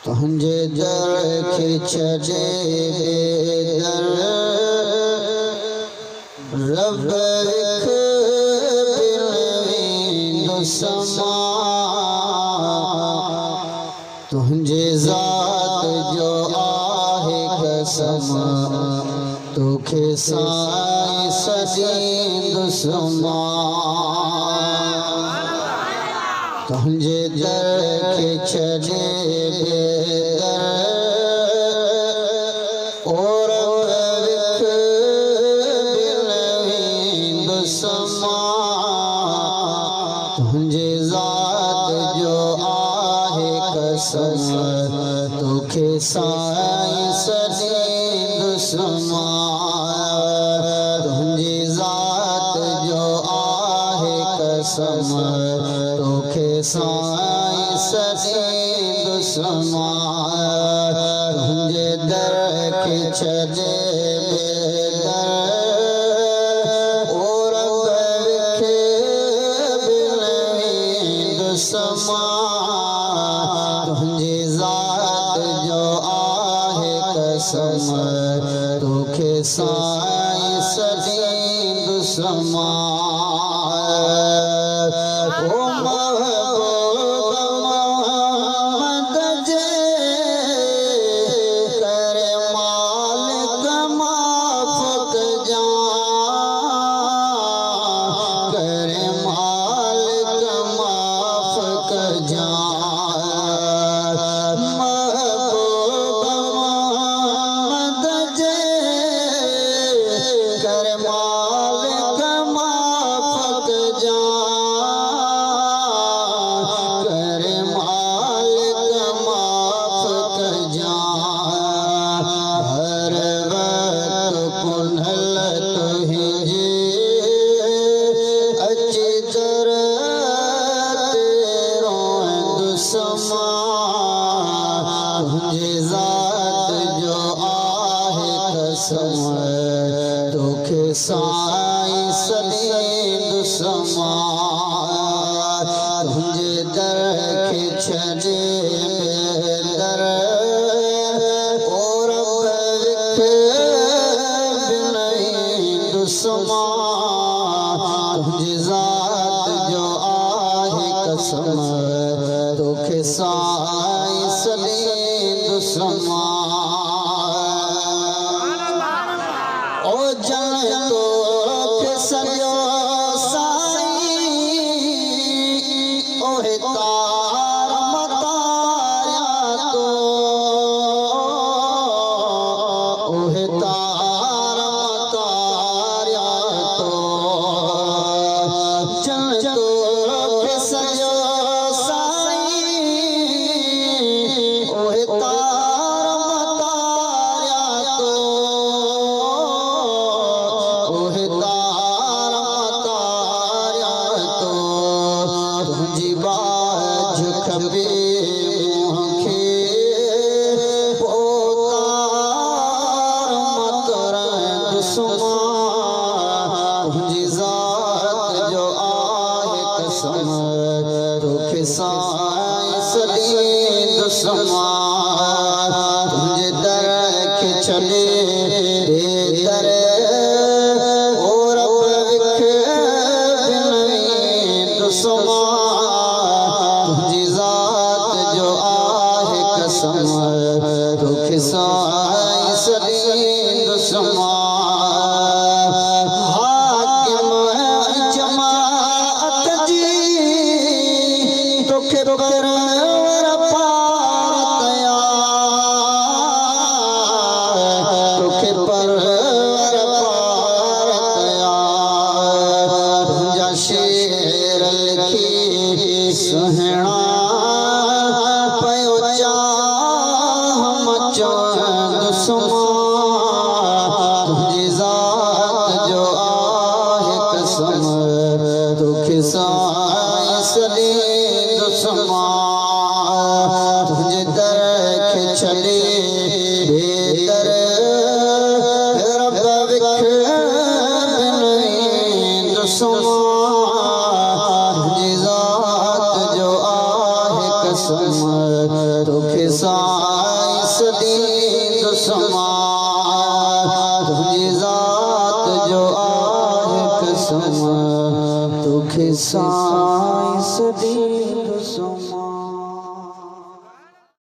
तुझे दर खिचजे बेदर रब विख बिन समा तुझे ज़ात जो आहे कसम तोखे साईं सजींदुसमा तुझे दर खिचजे तुझे ज़ात जो आहे कसम तोखे साईं सजींदुसमा तुझे ज़ात जो आहे कसम तोखे साईं सजींदुसमा तुझे दर खिचजे तुझे ज़ात जो आहे कसम तोखे साईं सजींदुसमा ओ महबूब मोहम्मद जे करे मालिक माफ़ कजां करे मालिक माफ़ कजां महबूब मोहम्मद जे करे मालिक माफ़ कजां करे मालिक माफ़ कजां हर वक्त कुन्हल तुंहिंजे अची दर तुझे ज़ात जो आहे कसम तोखे साईं सजींदुसमा तुझे दर खिचजे बेदर ओ रब विख बिन तुझे ज़ात जो आहे कसम तोखे साईं सजींदुसमा ओ जन तोखे सॼो साईं ओहे तार मतारिया तो ओहे तार मतारिया तो जन तोखे सॼो ओहे तार मतारिया तो ओहे तार मतारिया तो तुझी बाज खबे मूंखे पोतार मतरंदुसमा तुझी ज़ात जो आहे कसम तोखे साईं सजींदुसमा तुझे दर खिचजे बेदर ओ रब विख बिन दुसमा तुझी ज़ात जो आहे कसम तोखे साईं सजींदुसमा हाकिम कसम तोखे साईं सदी दुश्मन